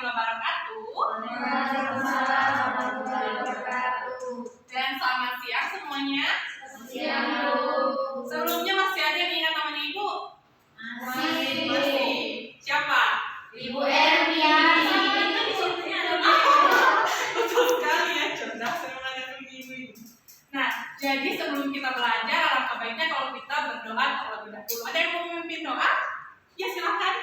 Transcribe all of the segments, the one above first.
warahmatullahi wabarakatuh. Waalaikumsalam warahmatullahi wabarakatuh. Dan selamat siang semuanya. Siang, Bu. Sebelumnya masih ada yang ingat namanya Ibu? Masih. Siapa? Ibu Ermiani. Betul sekali ya, cerdas memang ibu. Nah, jadi sebelum kita belajar, alangkah baiknya kalau kita berdoa terlebih dahulu. Ada yang mau memimpin doa? Ya silakan.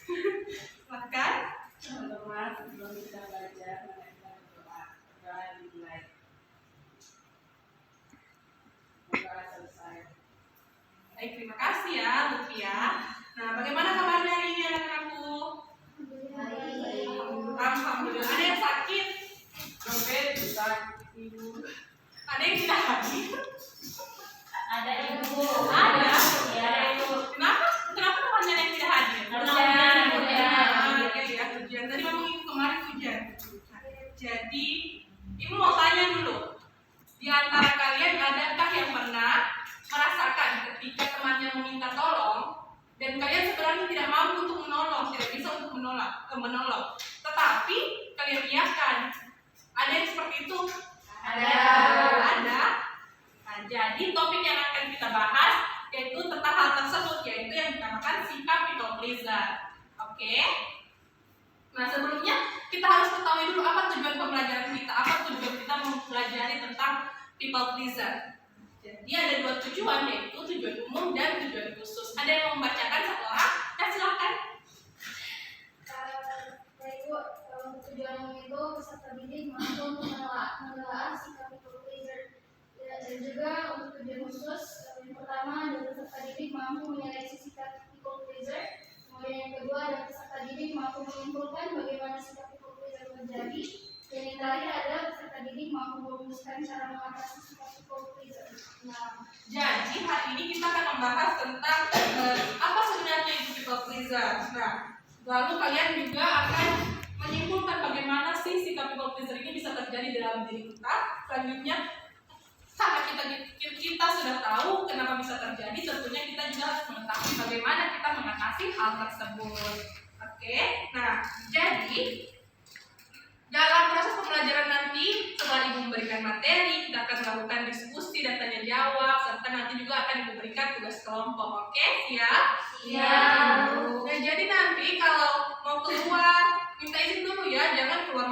Silakan. Teman-teman, sebelum kita belajar, mari kita berdoa. Doa dimulai. Doa selesai. Baik, terima kasih ya, Lutfia. Nah, bagaimana kabarnya hari ini anak-anakku? Alhamdulillah. Ada yang sakit? Sampai bisa ibu. Ada yang tidak hadir? Ada Ibu. Ada. Ya, Ibu. Kenapa? Kenapa temannya yang tidak hadir? Hujan. Ya, hujan. Tadi memang ibu kemarin hujan. Nah, jadi, ibu mau tanya dulu. Di antara kalian adakah yang pernah merasakan ketika temannya meminta tolong dan kalian sebenarnya tidak mampu untuk menolong, tidak bisa untuk menolong, tetapi kalian iakan? Ada yang seperti itu? Ada. Nah, jadi topik yang akan kita bahas yaitu tentang hal tersebut, yaitu yang dinamakan sikap people pleaser. Oke? Nah, sebelumnya kita harus ketahui dulu apa tujuan pembelajaran kita, apa tujuan kita mempelajari tentang people pleaser. Jadi ada dua tujuan, yaitu tujuan umum dan tujuan khusus. Ada yang mau membacakan satu orang? Ya silakan. Ibu, tujuan umum itu peserta didik mampu menelaah sikap people pleaser. Dan juga untuk tujuan khusus, yang pertama adalah peserta didik mampu menyeleksi sikap people pleaser. Kemudian yang kedua adalah peserta didik mampu menyimpulkan bagaimana sikap people pleaser terjadi. Dan yang terakhir adalah peserta didik mampu merumuskan cara mengatasi sikap people pleaser. Nah, Jadi hari ini kita akan membahas tentang apa sebenarnya itu people pleaser. Nah, lalu kalian juga akan menyimpulkan bagaimana sih sikap people pleaser ini bisa terjadi dalam diri kita. Selanjutnya, karena kita sudah tahu kenapa bisa terjadi, tentunya kita juga harus mengetahui bagaimana kita mengatasi hal tersebut. Oke, nah jadi dalam proses pembelajaran nanti, setelah Ibu memberikan materi, kita akan melakukan diskusi dan tanya jawab, serta nanti juga akan Ibu berikan tugas kelompok. Oke, siap? Siap. Nah, jadi nanti kalau mau keluar, minta izin dulu ya, jangan keluar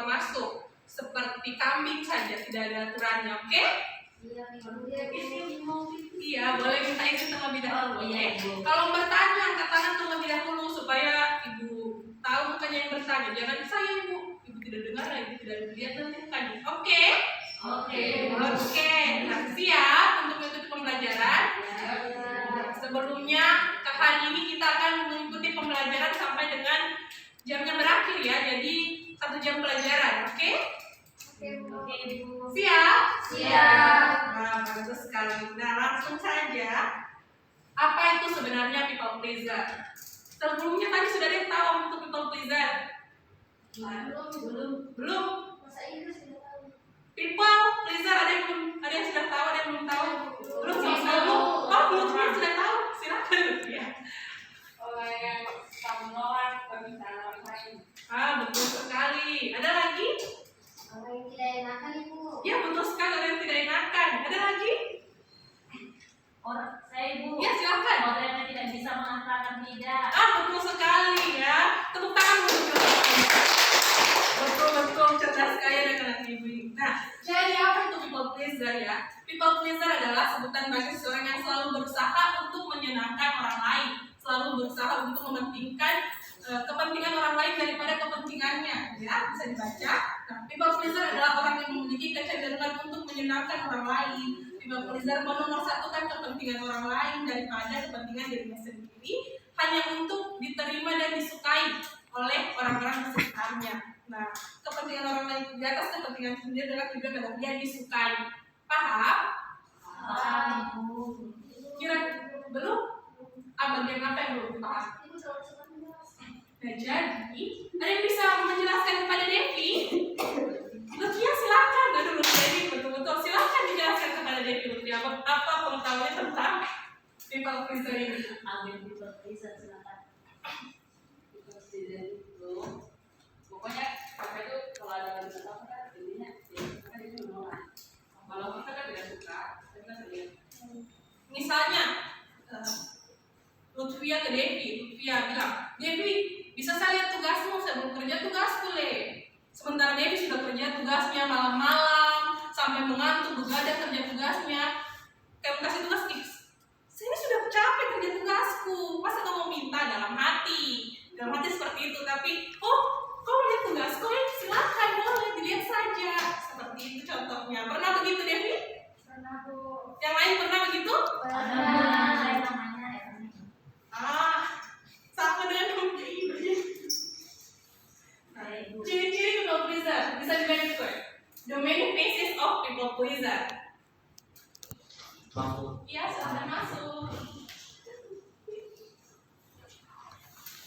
masuk. Seperti kambing saja, tidak ada aturannya, oke? Iya, boleh minta izin terlebih dahulu, oke? Kalau bertanya, angkat tangan terlebih dahulu supaya Ibu tahu bukannya yang bertanya. Jangan saya Ibu tidak dengar, Ibu tidak lihat nanti mukanya. Oke? Oke. Nah, siap untuk mengikuti pembelajaran? Sebelumnya, ke hari ini kita akan mengikuti pembelajaran sampai dengan jamnya berakhir ya. Jadi 1 jam pelajaran, oke? Siap? Nah, bagus sekali. Nah, langsung saja. Apa itu sebenarnya people pleaser? Sebelumnya tadi sudah ada yang tahu untuk people pleaser? Belum. bahasa Inggris tidak tahu. People pleaser ada yang sudah tahu, ada yang belum tahu? Belum tahu. Oh, belum sudah tahu. Silakan ya. Orang yang menolak permintaan orang lain. Betul sekali. Ada lagi? Orang yang tidak enakan, Ibu. Ya, betul sekali, ada yang tidak enakan. Ada lagi? Saya Ibu. Ya, silakan. Orang yang tidak bisa mengatakan tidak. Betul sekali ya. Tepuk tangan untuk betul cerdas sekali anak-anak ibu ini. Nah, jadi apa itu people pleaser ya? People pleaser adalah sebutan bagi seseorang yang selalu berusaha untuk menyenangkan orang lain, selalu berusaha untuk mementingkan kepentingan orang lain daripada kepentingannya. Ya, bisa dibaca. Nah, people pleaser adalah orang yang memiliki kecenderungan untuk menyenangkan orang lain. People pleaser menomorsatukan kepentingan orang lain daripada kepentingan dirinya sendiri, hanya untuk diterima dan disukai oleh orang-orang di sekitarnya. Nah, kepentingan orang lain di atas kepentingan sendiri adalah tujuan agar dia disukai. Paham? Kira belum? Bagian apa yang belum paham? Ibu terlalu cepat menjelaskan. Nah, jadi ada yang bisa menjelaskan kepada Devi? Lutfia silakan. Aduh, Devi betul-betul silakan dijelaskan kepada Devi. Lutfia apa pengetahuannya tentang people pleaser ini? Ambil people pleaser silakan. Presiden Devi. Dia bilang, Devi, bisa saya lihat tugasmu? Saya belum kerja tugasku, Le. Sementara Devi sudah kerja tugasnya malam-malam, sampai mengantuk, begadang kerja tugasnya. Kamu kasih tugas tips. Saya sudah capek kerja tugasku. Masa kamu minta dalam hati? Dalam hati seperti itu, tapi kau lihat tugasku ya, silakan boleh dilihat saja. Seperti itu contohnya. Pernah begitu, Devi? Pernah, Bu. Yang lain pernah begitu? Ada saya namanya ya. Sama dengan kamu ini. Saya ibu. Ciri-ciri people pleaser bisa dibantu. The many faces of people pleaser. Masuk. Iya, sudah masuk.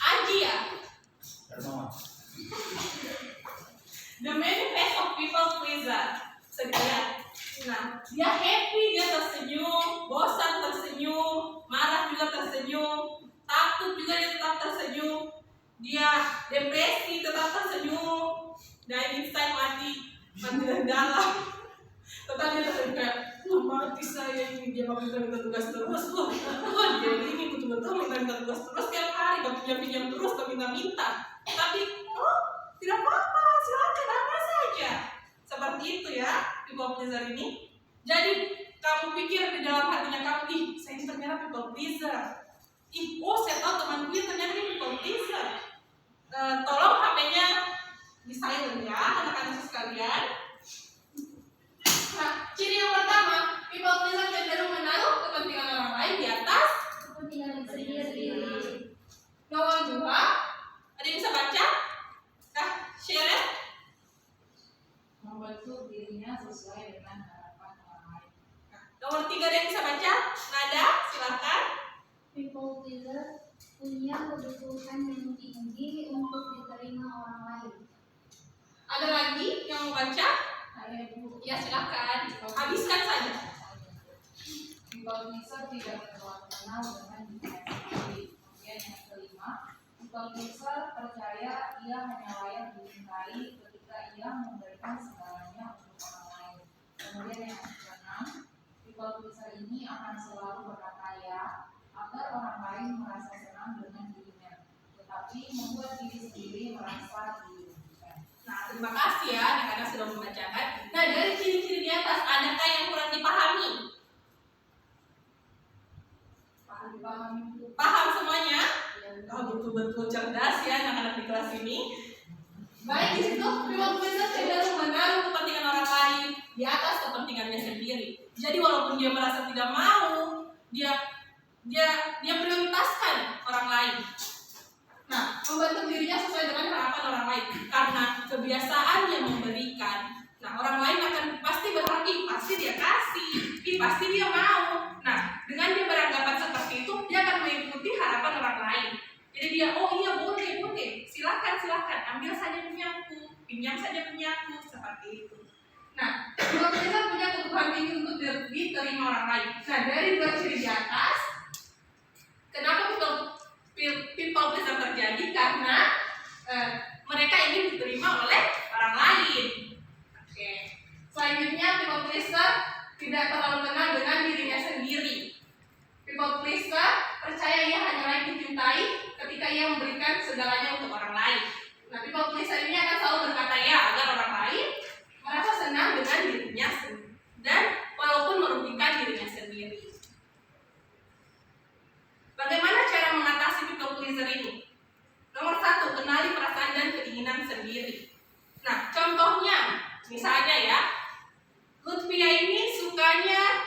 Aji ya. Pertama. The many faces of people pleaser. Sedia. Nah, dia happy, dia tersenyum, bosan tersenyum, marah juga tersenyum, takut juga dia tetap tersenyum, dia depresi tetap tersenyum, dan instan mati dari dalam. Tetap dia tersenyum kayak, mati saya ini, dia minta tugas terus, jadi ini betul-betul minta tugas terus tiap hari, gak pinjam terus, gak minta. Tapi, tidak apa-apa, silakan apa saja. Seperti itu ya, people pleaser ini. Jadi kamu pikir di dalam hatinya kamu, saya ini ternyata people pleaser. Saya tahu temanku ini ternyata ini people pleaser. Tolong HP-nya di silent ya, anak-anak sekalian. Nah, ciri yang pertama, people pleaser cenderung menaruh kepentingan orang lain di atas Kepentingan sendiri. nomor 2. Ada yang bisa baca? Share. Membentuk dirinya sesuai dengan harapan orang lain. Nomor 3 ada yang bisa baca? Nada, silakan. People pleaser punya kebutuhan yang tinggi untuk diterima orang lain. Ada lagi yang mau baca? Saya ibu. Ya silakan. Habiskan saja. People pleaser tidak terlalu kenal dengan dirinya sendiri. Kemudian yang kelima, people pleaser percaya ia hanya layak dicintai ketika ia memberikan segalanya untuk orang lain. Kemudian yang keenam, people pleaser ini akan selalu berkata ya agar orang lain merasa senang dengan dirinya, tetapi membuat diri sendiri merasa dirugikan. Nah, terima kasih ya anak-anak sudah membacakan. Nah, dari ciri-ciri di atas, adakah yang kurang dipahami? Dipahami Bu? Paham semuanya? Ya, Betul-betul cerdas ya anak-anak di kelas ini. Baik, di situ people pleaser cenderung menaruh kepentingan orang lain di atas kepentingannya sendiri. Jadi walaupun dia merasa tidak mau, dia prioritaskan orang lain. Nah, membantu dirinya sesuai dengan harapan orang lain karena kebiasaannya memberikan. Nah, orang lain akan pasti berharap, pasti dia kasih, pasti dia mau. Nah, dengan dia beranggapan seperti itu, dia akan mengikuti harapan orang lain. Jadi dia, iya boleh, silakan, ambil saja punyaku, pinjam saja punyaku, seperti itu. Nah, kalau kita punya kebutuhan tinggi untuk diterima orang lain. Nah, dari 2 ciri di atas, kenapa people pleaser terjadi? Karena mereka ingin diterima oleh orang lain. Oke. Selanjutnya, people pleaser tidak terlalu kenal dengan dirinya sendiri. People pleaser percaya ia hanya layak dicintai ketika ia memberikan segalanya untuk orang lain. Nah, people pleaser ini akan selalu berkata ya agar orang lain merasa senang dengan dirinya sendiri dan walaupun merugikan dirinya sendiri. Bagaimana cara mengatasi people pleaser ini? Nomor 1, kenali perasaan dan keinginan sendiri. Nah, contohnya, misalnya ya, Lutfia ini sukanya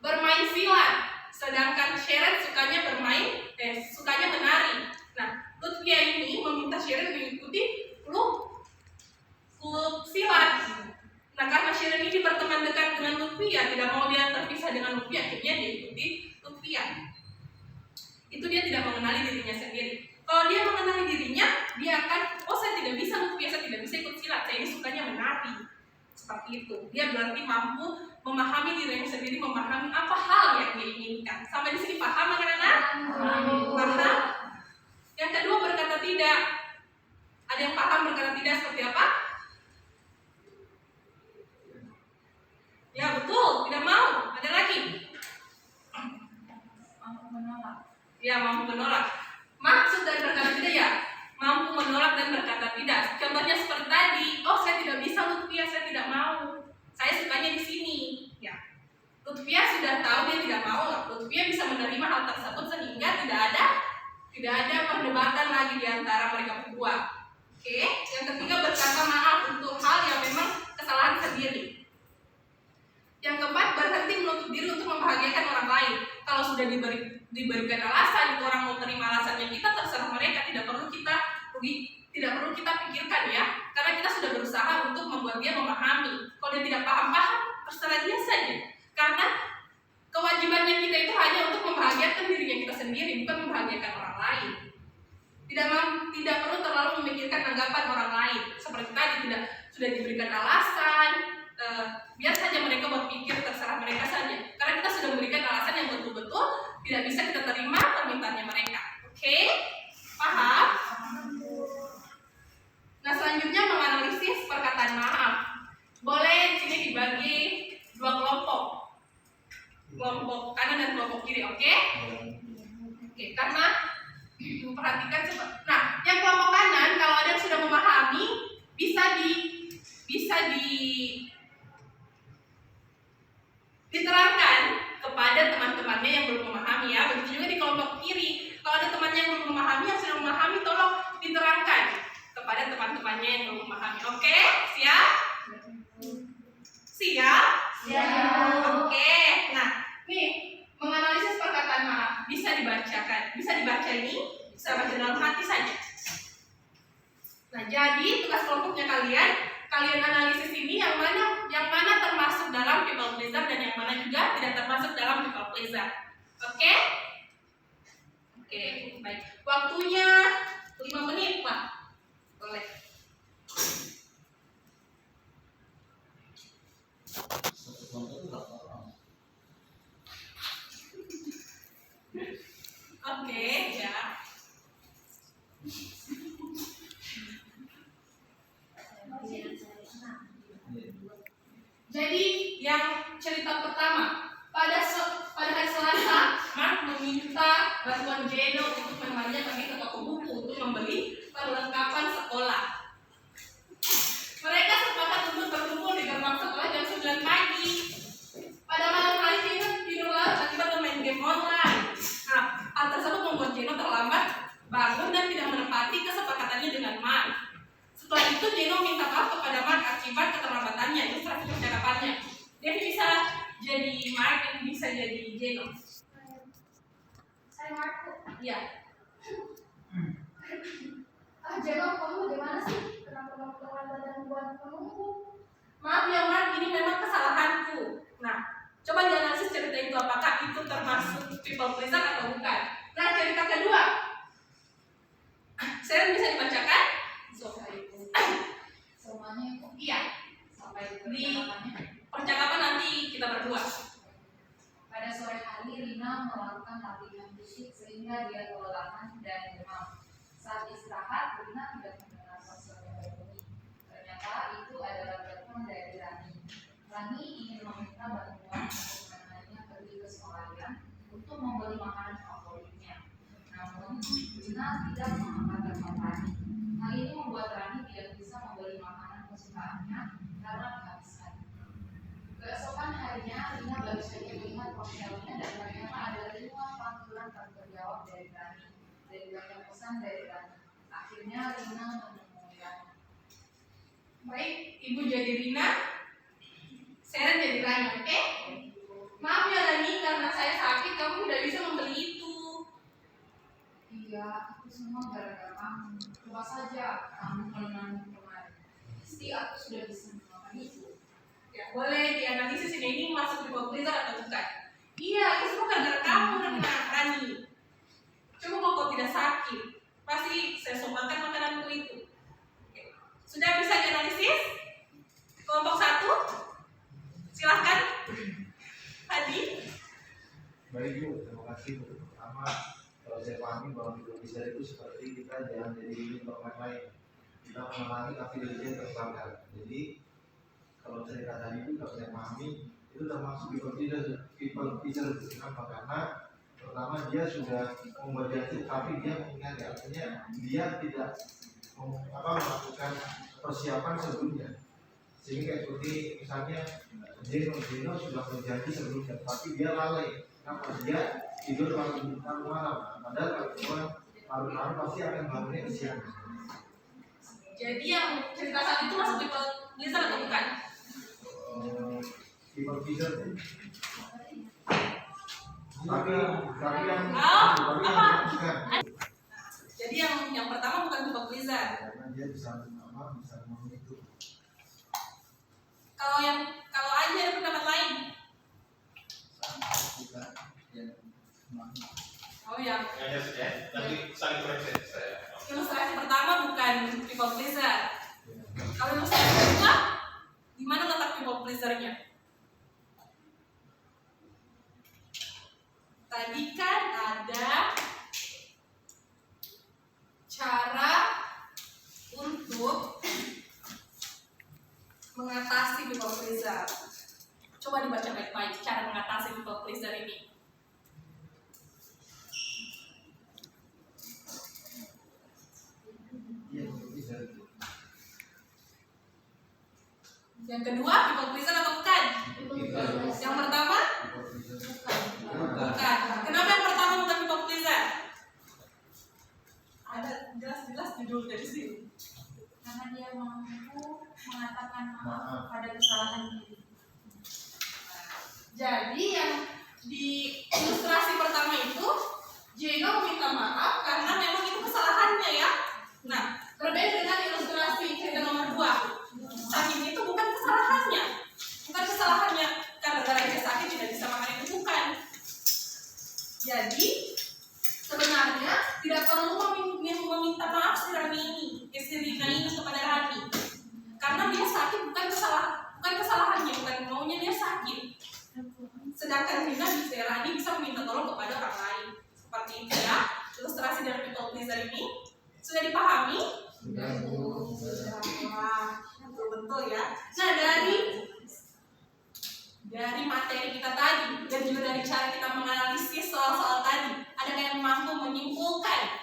bermain silat, sedangkan Sharon sukanya menari. Nah, Lutfia ini meminta Sharon mengikuti klub silat. Nah, karena Sharon ini berteman dekat dengan Lutfia, tidak mau dia terpisah dengan Lutfia, akhirnya dia ikuti Lutfia. Itu dia tidak mengenali dirinya sendiri. Kalau dia mengenali dirinya, dia akan, saya tidak bisa Lutfia, saya tidak bisa ikut silat, saya ini sukanya menari. Seperti itu. Dia berarti mampu memahami dirinya sendiri, memahami apa hal yang dia inginkan. Sampai di sini paham anak-anak? Paham? Yang kedua, berkata tidak. Ada yang paham berkata tidak seperti apa? Ya betul, tidak mau. Ada lagi? Mampu menolak. Ya, mampu menolak. termasuk dari berkata tidak ya? Mampu menolak dan berkata tidak. Contohnya seperti tadi, oh saya tidak bisa Lutfia, saya tidak mau. Saya sukanya di sini. Ya, Lutfia sudah tahu dia tidak mau. Lutfia bisa menerima hal tersebut sehingga tidak ada perdebatan lagi di antara mereka berdua. Oke, yang ketiga berkata maaf untuk hal yang memang kesalahan sendiri. Yang keempat, berhenti menutup diri untuk membahagiakan orang lain. Kalau sudah diberikan alasan, itu orang mau terima alasannya kita, terserah mereka, tidak perlu kita pikirkan ya, karena kita sudah berusaha untuk membuat dia memahami. Kalau dia tidak paham, terserah dia saja. Karena kewajibannya kita itu hanya untuk membahagiakan dirinya kita sendiri, bukan membahagiakan orang lain. Tidak perlu terlalu memikirkan anggapan orang lain. Seperti tadi sudah diberikan alasan, biar saja mereka berpikir, terserah mereka saja. Karena kita sudah memberikan alasan yang betul-betul tidak bisa kita terima permintaannya mereka. Oke? Paham? Nah, selanjutnya menganalisis perkataan maaf. Boleh di sini dibagi dua kelompok. Kelompok kanan dan kelompok kiri, oke? Oke, karena memperhatikan nah, yang kelompok kanan kalau ada yang sudah memahami bisa diterangkan kepada teman-temannya yang belum memahami ya. Begitu juga di kelompok kiri, kalau ada temannya yang belum memahami, yang sudah memahami, tolong diterangkan kepada teman-temannya yang belum memahami. Oke? Siap? Siap? Siap. Oke. Nah, nih menganalisis perkataan maaf bisa dibacakan, bisa dibaca ini, bisa baca dalam hati saja. Nah, jadi tugas kelompoknya kalian analisis ini yang mana termasuk dalam people pleaser dan yang mana juga tidak termasuk dalam people pleaser. Oke? Oke, baik. Waktunya 5 menit, Pak. Boleh. Oke, ya. Jadi yang cerita pertama pada hari Selasa, Mark meminta bantuan Jeno untuk menemannya pergi ke toko buku untuk membeli perlengkapan sekolah. Mereka sepakat untuk berkumpul di gerbang sekolah jam 9 pagi. Pada malam hari Jeno tidur larut akibat bermain game online. Nah, hal tersebut membuat Jeno terlambat bangun dan tidak menepati kesepakatannya dengan Mark. Setelah itu Jeno minta maaf kepada Mark akibat keterlambatannya. Itu strategi percakapannya. Dia bisa jadi Mark, ini bisa jadi Jeno. Saya Marco. Iya. Jeno, kamu bagaimana sih? Kenapa kamu terlambat buat penunggu? Maaf ya Mark, ini memang kesalahanku. Nah, coba dianalisis cerita itu, apakah itu termasuk people pleaser atau bukan. Nah, cerita kedua, Sharon bisa dibacakan? Semuanya itu Iya. sampai Di percakapannya. percakapan nanti kita berdua. Pada sore hari Rina melakukan latihan fisik sehingga dia kelelahan dan demam. Saat istirahat, Rina tidak mendengar ponsel yang berbunyi. Ternyata itu adalah telepon dari Rani. Rani ingin meminta bantuan untuk menemaninya pergi ke sekolahan untuk membeli makanan favoritnya. Namun, Rina tidak mengangkat telepon Rani. Hal ini membuat Rani tidak bisa membeli makanan kesukaannya karena kehabisan. Keesokan harinya, Rina baru saja melihat ponselnya dan ternyata ada 5 panggilan tak terjawab dari Rani dan banyak pesan dari Rani. Akhirnya Rina menemui Rani. Baik, Ibu jadi Rina, Sharon jadi Rani, oke? Maaf ya Rani, karena saya sakit, kamu tidak bisa membeli itu. Iya, itu semua gara-gara kamu. Coba saja kamu menemani kemarin. Pasti aku sudah bisa melakukan itu. Ya, boleh dianalisis ini masuk di people pleaser atau bukan. Iya, itu semua gara-gara kamu, Rani. Coba kalau kau tidak sakit, pasti saya somakan makananku itu. Oke. Sudah bisa dianalisis? Kelompok 1, silahkan. Hadi. Baik Bu, terima kasih Bu. Pertama, kalau saya pahami bahwa people pleaser itu seperti kita jangan jadi ini untuk orang lain. Kita mengalami tapi diri kita terbakar. Jadi kalau saya katakan itu, kalau saya pahami itu termasuk people pleaser. Kenapa? Karena pertama dia sudah membuat janji tapi dia mengingat, artinya dia tidak melakukan persiapan sebelumnya. Sehingga seperti misalnya Jeno sudah berjanji sebelumnya tapi dia lalai. Kenapa? Dia tidur malam malam. Padahal kalau malam pasti akan bangunnya siang. Jadi yang cerita saat itu masuk people pleaser atau bukan? People pleaser. Tapi yang bukan. Jadi yang pertama bukan people pleaser. Karena dia bisa menghitung. Kalau Aji ada pendapat lain? Oh ya. Nanti saling koreksi saya. Ilustrasi pertama bukan people pleaser. Kalau ilustrasi kedua, di mana letak people pleasernya? Tadi kan ada cara untuk mengatasi people pleaser. Coba dibaca baik-baik cara mengatasi people pleaser ini. Yang kedua, people pleaser atau bukan? Yang pertama? Bukan. Kenapa yang pertama bukan people pleaser? Ada jelas-jelas judul dari sini. Karena dia mampu mengatakan maaf pada kesalahan diri. Jadi yang di ilustrasi pertama itu Jeno meminta maaf karena memang itu kesalahannya ya. Nah, berbeda dengan ilustrasi cerita nomor 2. Sakit itu bukan kesalahannya. Bukan kesalahannya karena dia sakit tidak bisa makan, itu bukan. Jadi sebenarnya tidak perlu meminta maaf si Rani ini, istri Rina ini kepada Rani. Karena dia sakit bukan kesalahannya, bukan maunya dia sakit. Sedangkan Rina bisa Rani bisa meminta tolong kepada orang lain. Seperti itu ya. Ilustrasi dari people pleaser ini sudah dipahami? Wah, betul ya. Nah, dari materi kita tadi dan juga dari cara kita menganalisis soal-soal tadi, adakah yang mampu menyimpulkan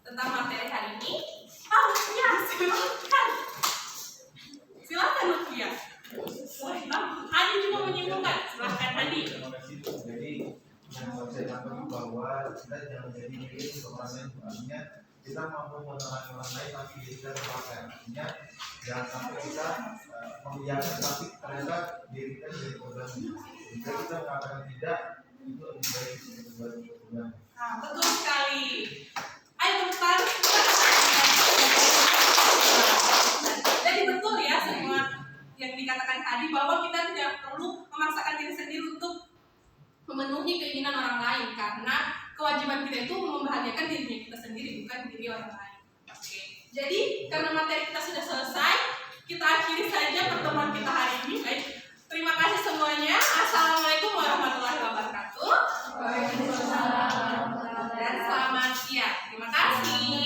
tentang materi hari ini? Harusnya silakan Lukia. Adi juga menyimpulkan, silakan Adi. Terima kasih. Jadi yang saya tangkap bahwa kita jangan jadi milik orang lain. Artinya kita mampu menolong orang lain tapi kita terpakai. Artinya jangan sampai kita membiarkan tapi ternyata diri kita jadi korban. Jika kita mengatakan tidak, itu lebih baik daripada korban. Nah, betul sekali. Ayo teman. Jadi betul ya semua yang dikatakan tadi bahwa kita tidak perlu memaksakan diri sendiri untuk memenuhi keinginan orang lain karena kewajiban kita itu membahagiakan dirinya kita sendiri bukan diri orang lain. Oke. Jadi karena materi kita sudah selesai, kita akhiri saja pertemuan kita hari ini. Baik. Terima kasih semuanya. Assalamualaikum warahmatullahi wabarakatuh. Dan selamat siang. Terima kasih.